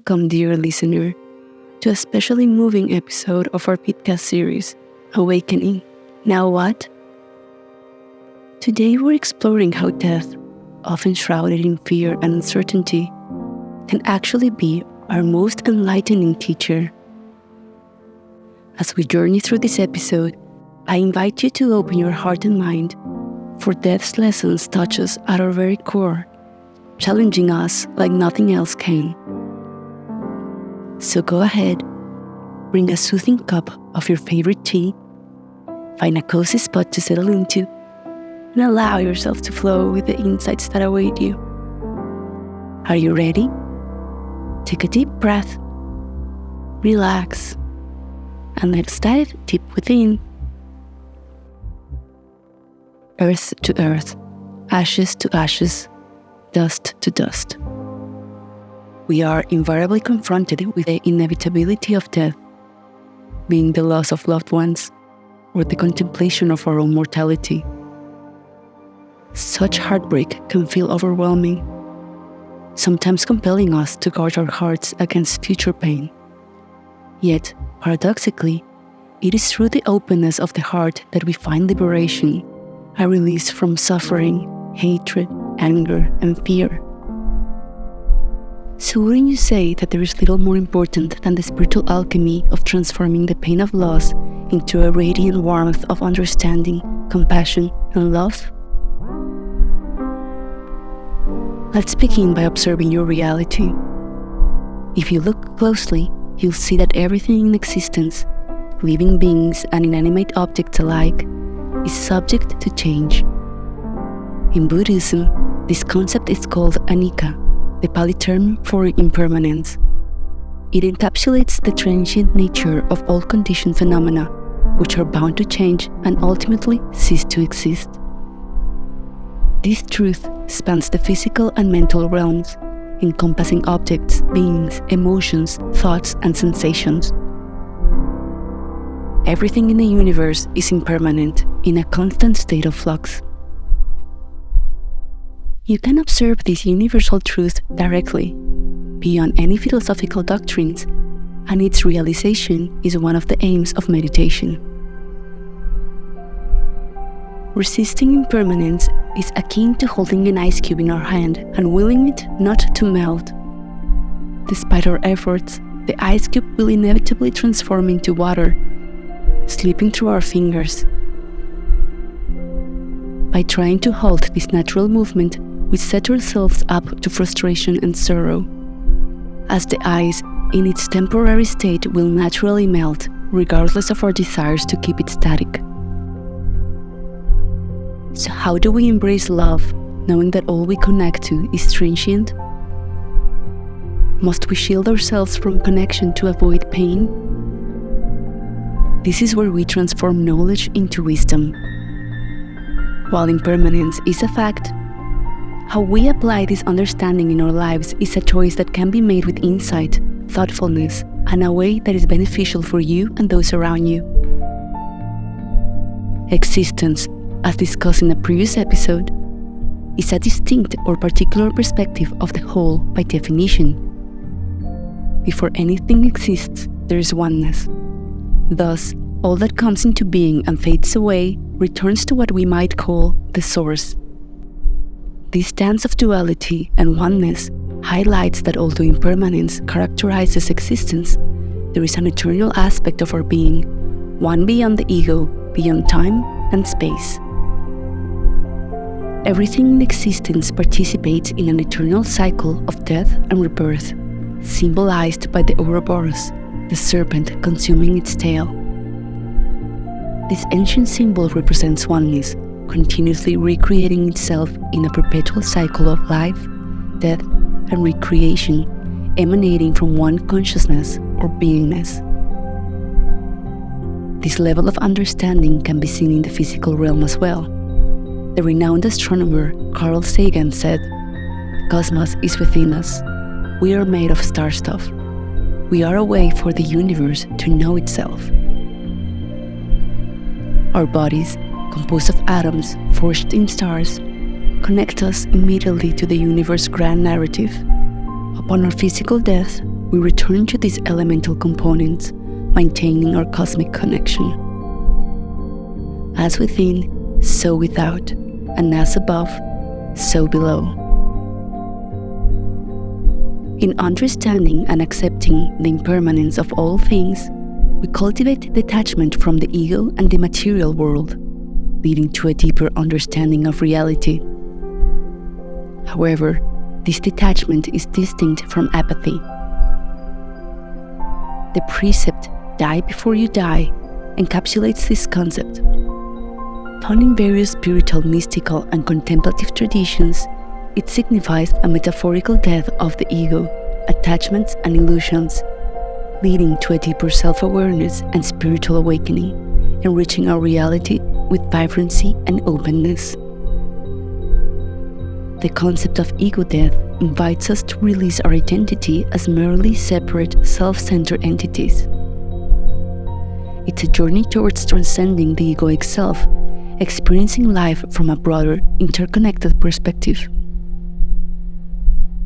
Welcome, dear listener, to a specially moving episode of our podcast series, Awakening. Now what? Today we're exploring how death, often shrouded in fear and uncertainty, can actually be our most enlightening teacher. As we journey through this episode, I invite you to open your heart and mind, for death's lessons touch us at our very core, challenging us like nothing else can. So go ahead, bring a soothing cup of your favorite tea, find a cozy spot to settle into, and allow yourself to flow with the insights that await you. Are you ready? Take a deep breath, relax, and let's dive deep within. Earth to earth, ashes to ashes, dust to dust. We are invariably confronted with the inevitability of death, being the loss of loved ones or the contemplation of our own mortality. Such heartbreak can feel overwhelming, sometimes compelling us to guard our hearts against future pain. Yet, paradoxically, it is through the openness of the heart that we find liberation, a release from suffering, hatred, anger, and fear. So wouldn't you say that there is little more important than the spiritual alchemy of transforming the pain of loss into a radiant warmth of understanding, compassion, and love? Let's begin by observing your reality. If you look closely, you'll see that everything in existence, living beings and inanimate objects alike, is subject to change. In Buddhism, this concept is called anicca, the Pali term for impermanence. It encapsulates the transient nature of all conditioned phenomena, which are bound to change and ultimately cease to exist. This truth spans the physical and mental realms, encompassing objects, beings, emotions, thoughts, and sensations. Everything in the universe is impermanent, in a constant state of flux. You can observe this universal truth directly, beyond any philosophical doctrines, and its realization is one of the aims of meditation. Resisting impermanence is akin to holding an ice cube in our hand and willing it not to melt. Despite our efforts, the ice cube will inevitably transform into water, slipping through our fingers. By trying to halt this natural movement, we set ourselves up to frustration and sorrow, as the ice in its temporary state will naturally melt, regardless of our desires to keep it static. So how do we embrace love, knowing that all we connect to is transient? Must we shield ourselves from connection to avoid pain? This is where we transform knowledge into wisdom. While impermanence is a fact, how we apply this understanding in our lives is a choice that can be made with insight, thoughtfulness, and a way that is beneficial for you and those around you. Existence, as discussed in a previous episode, is a distinct or particular perspective of the whole by definition. Before anything exists, there is oneness. Thus, all that comes into being and fades away returns to what we might call the source. This dance of duality and oneness highlights that although impermanence characterizes existence, there is an eternal aspect of our being, one beyond the ego, beyond time and space. Everything in existence participates in an eternal cycle of death and rebirth, symbolized by the Ouroboros, the serpent consuming its tail. This ancient symbol represents oneness, continuously recreating itself in a perpetual cycle of life, death, and recreation, emanating from one consciousness or beingness. This level of understanding can be seen in the physical realm as well. The renowned astronomer Carl Sagan said, "Cosmos is within us. We are made of star stuff. We are a way for the universe to know itself." Our bodies, composed of atoms forged in stars, connect us immediately to the universe's grand narrative. Upon our physical death, we we return to these elemental components, maintaining our cosmic connection. As within, so without, and as above, so below. In understanding and accepting the impermanence of all things, we cultivate detachment from the ego and the material world, leading to a deeper understanding of reality. However, this detachment is distinct from apathy. The precept, "die before you die," encapsulates this concept. Found in various spiritual, mystical, and contemplative traditions, it signifies a metaphorical death of the ego, attachments, and illusions, leading to a deeper self-awareness and spiritual awakening, enriching our reality with vibrancy and openness. The concept of ego death invites us to release our identity as merely separate, self-centered entities. It's a journey towards transcending the egoic self, experiencing life from a broader, interconnected perspective.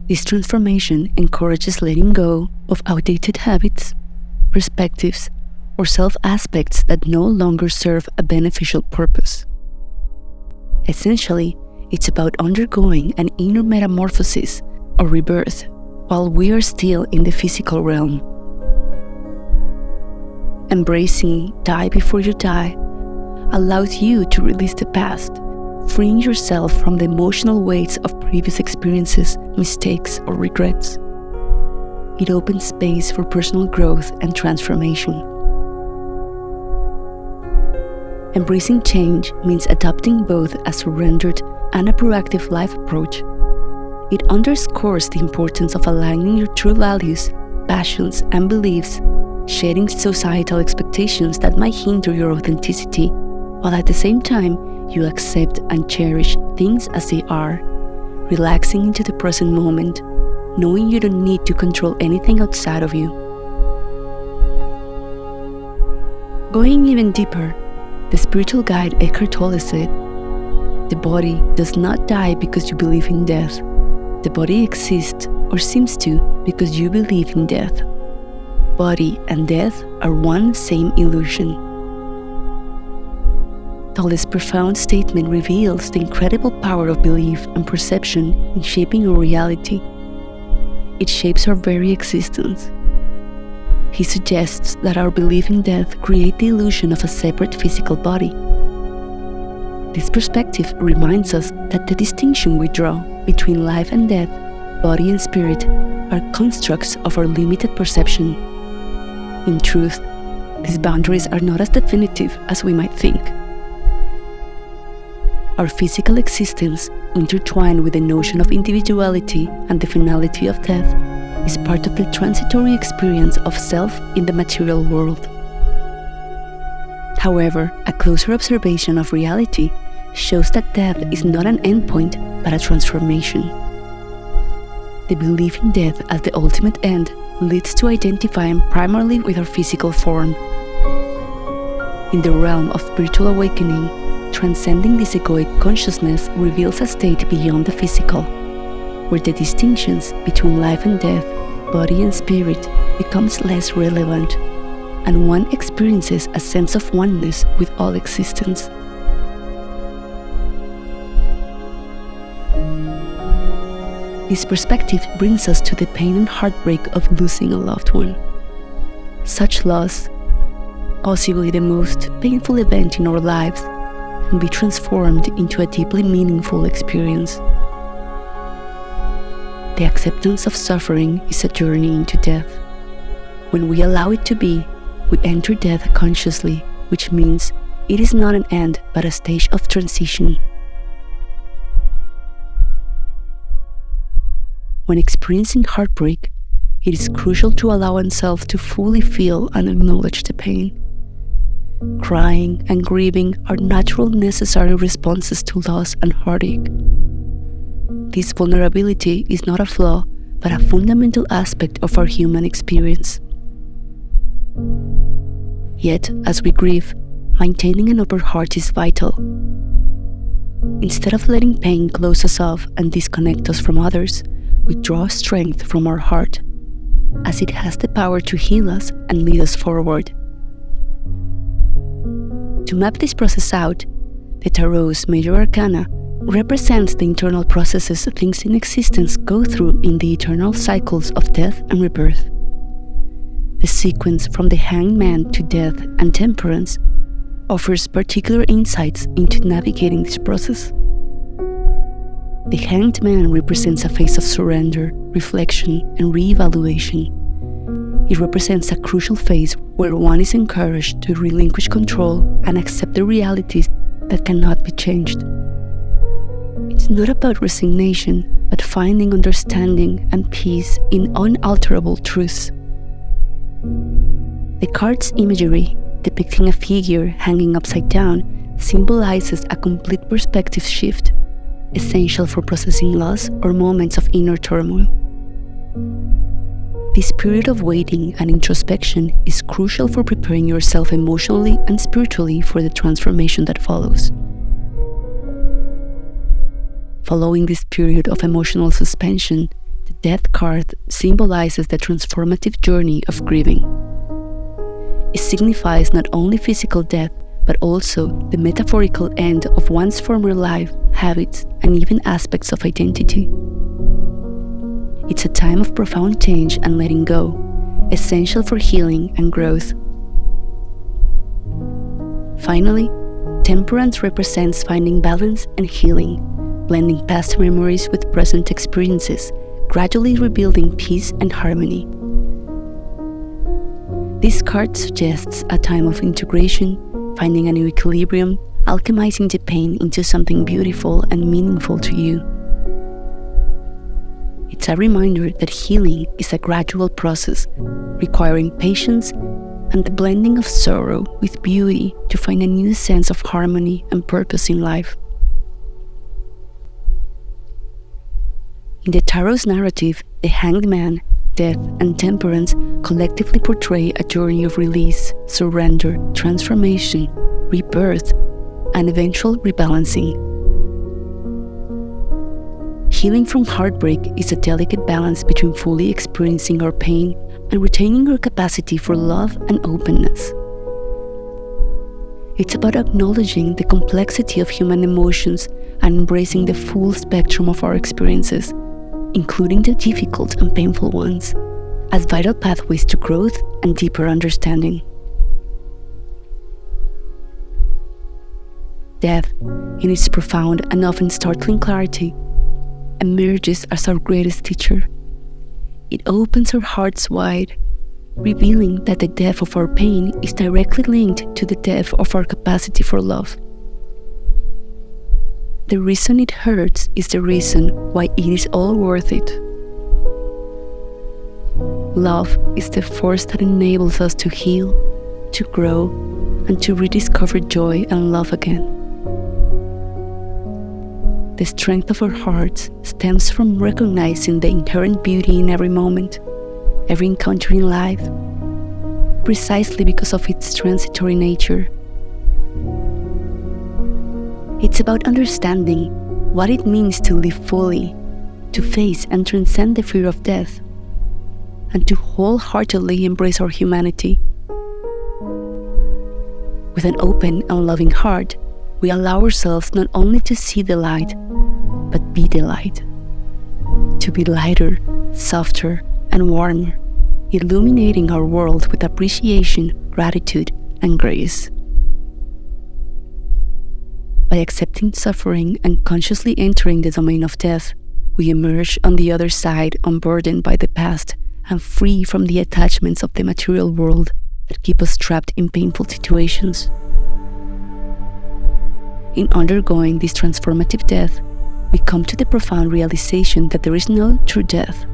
This transformation encourages letting go of outdated habits, perspectives, or self-aspects that no longer serve a beneficial purpose. Essentially, it's about undergoing an inner metamorphosis or rebirth while we are still in the physical realm. Embracing "die before you die" allows you to release the past, freeing yourself from the emotional weights of previous experiences, mistakes, or regrets. It opens space for personal growth and transformation. Embracing change means adopting both a surrendered and a proactive life approach. It underscores the importance of aligning your true values, passions, and beliefs, shedding societal expectations that might hinder your authenticity, while at the same time you accept and cherish things as they are, relaxing into the present moment, knowing you don't need to control anything outside of you. Going even deeper, the spiritual guide Eckhart Tolle said, "The body does not die because you believe in death. The body exists, or seems to, because you believe in death. Body and death are one same illusion." Tolle's profound statement reveals the incredible power of belief and perception in shaping our reality. It shapes our very existence. He suggests that our belief in death creates the illusion of a separate physical body. This perspective reminds us that the distinction we draw between life and death, body and spirit, are constructs of our limited perception. In truth, these boundaries are not as definitive as we might think. Our physical existence, intertwined with the notion of individuality and the finality of death, is part of the transitory experience of self in the material world. However, a closer observation of reality shows that death is not an endpoint, but a transformation. The belief in death as the ultimate end leads to identifying primarily with our physical form. In the realm of spiritual awakening, transcending this egoic consciousness reveals a state beyond the physical, where the distinctions between life and death, body and spirit, becomes less relevant, and one experiences a sense of oneness with all existence. This perspective brings us to the pain and heartbreak of losing a loved one. Such loss, possibly the most painful event in our lives, can be transformed into a deeply meaningful experience. The acceptance of suffering is a journey into death. When we allow it to be, we enter death consciously, which means it is not an end but a stage of transition. When experiencing heartbreak, it is crucial to allow oneself to fully feel and acknowledge the pain. Crying and grieving are natural, necessary responses to loss and heartache. This vulnerability is not a flaw, but a fundamental aspect of our human experience. Yet, as we grieve, maintaining an open heart is vital. Instead of letting pain close us off and disconnect us from others, we draw strength from our heart, as it has the power to heal us and lead us forward. To map this process out, the Tarot's major arcana represents the internal processes things in existence go through in the eternal cycles of death and rebirth. The sequence from the Hanged Man to death and Temperance offers particular insights into navigating this process. The Hanged Man represents a phase of surrender, reflection, and re-evaluation. It represents a crucial phase where one is encouraged to relinquish control and accept the realities that cannot be changed. It's not about resignation, but finding understanding and peace in unalterable truths. The card's imagery, depicting a figure hanging upside down, symbolizes a complete perspective shift, essential for processing loss or moments of inner turmoil. This period of waiting and introspection is crucial for preparing yourself emotionally and spiritually for the transformation that follows. Following this period of emotional suspension, the Death card symbolizes the transformative journey of grieving. It signifies not only physical death, but also the metaphorical end of one's former life, habits, and even aspects of identity. It's a time of profound change and letting go, essential for healing and growth. Finally, Temperance represents finding balance and healing, blending past memories with present experiences, gradually rebuilding peace and harmony. This card suggests a time of integration, finding a new equilibrium, alchemizing the pain into something beautiful and meaningful to you. It's a reminder that healing is a gradual process, requiring patience and the blending of sorrow with beauty to find a new sense of harmony and purpose in life. In the Tarot's narrative, the Hanged Man, death, and temperance collectively portray a journey of release, surrender, transformation, rebirth, and eventual rebalancing. Healing from heartbreak is a delicate balance between fully experiencing our pain and retaining our capacity for love and openness. It's about acknowledging the complexity of human emotions and embracing the full spectrum of our experiences, including the difficult and painful ones, as vital pathways to growth and deeper understanding. Death, in its profound and often startling clarity, emerges as our greatest teacher. It opens our hearts wide, revealing that the depth of our pain is directly linked to the depth of our capacity for love. The reason it hurts is the reason why it is all worth it. Love is the force that enables us to heal, to grow, and to rediscover joy and love again. The strength of our hearts stems from recognizing the inherent beauty in every moment, every encounter in life, precisely because of its transitory nature. It's about understanding what it means to live fully, to face and transcend the fear of death, and to wholeheartedly embrace our humanity. With an open and loving heart, we allow ourselves not only to see the light, but be the light. To be lighter, softer, and warmer, illuminating our world with appreciation, gratitude, and grace. By accepting suffering and consciously entering the domain of death, we emerge on the other side unburdened by the past and free from the attachments of the material world that keep us trapped in painful situations. In undergoing this transformative death, we come to the profound realization that there is no true death,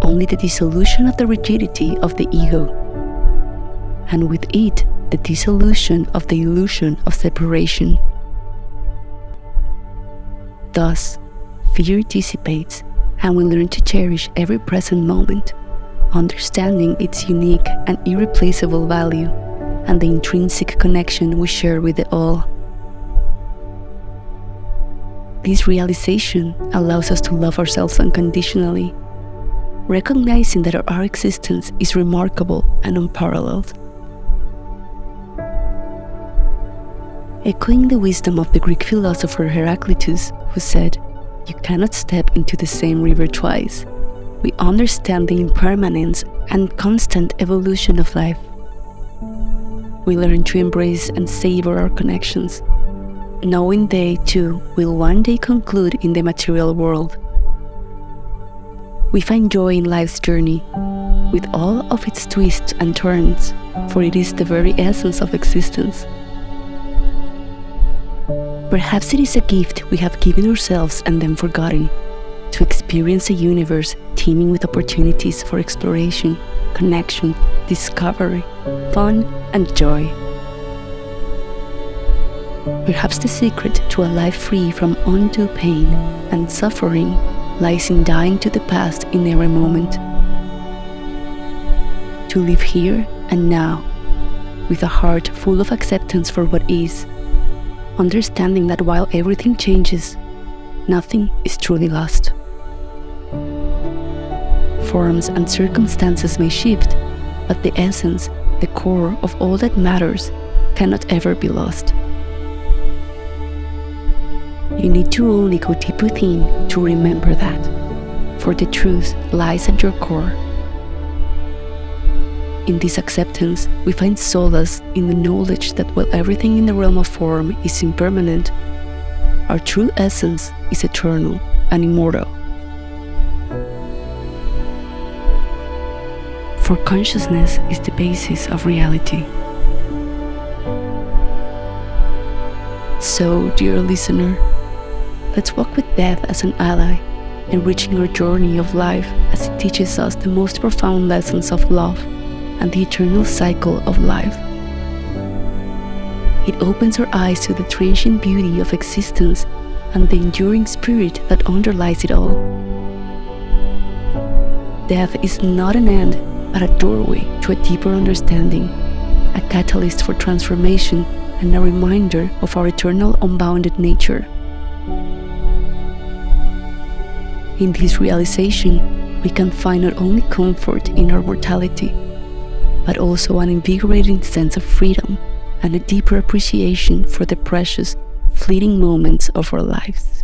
only the dissolution of the rigidity of the ego, and with it, the dissolution of the illusion of separation. Thus, fear dissipates, and we learn to cherish every present moment, understanding its unique and irreplaceable value and the intrinsic connection we share with the all. This realization allows us to love ourselves unconditionally, recognizing that our existence is remarkable and unparalleled. Echoing the wisdom of the Greek philosopher Heraclitus, who said, "You cannot step into the same river twice," we understand the impermanence and constant evolution of life. We learn to embrace and savor our connections, knowing they, too, will one day conclude in the material world. We find joy in life's journey, with all of its twists and turns, for it is the very essence of existence. Perhaps it is a gift we have given ourselves and then forgotten, to experience a universe teeming with opportunities for exploration, connection, discovery, fun, and joy. Perhaps the secret to a life free from undue pain and suffering lies in dying to the past in every moment. To live here and now, with a heart full of acceptance for what is, understanding that while everything changes, nothing is truly lost. Forms and circumstances may shift, but the essence, the core of all that matters, cannot ever be lost. You need to only go deep within to remember that, for the truth lies at your core. In this acceptance, we find solace in the knowledge that while everything in the realm of form is impermanent, our true essence is eternal and immortal. For consciousness is the basis of reality. So, dear listener, let's walk with death as an ally, enriching our journey of life as it teaches us the most profound lessons of love and the eternal cycle of life. It opens our eyes to the transient beauty of existence and the enduring spirit that underlies it all. Death is not an end, but a doorway to a deeper understanding, a catalyst for transformation, and a reminder of our eternal unbounded nature. In this realization, we can find not only comfort in our mortality, but also an invigorating sense of freedom and a deeper appreciation for the precious, fleeting moments of our lives.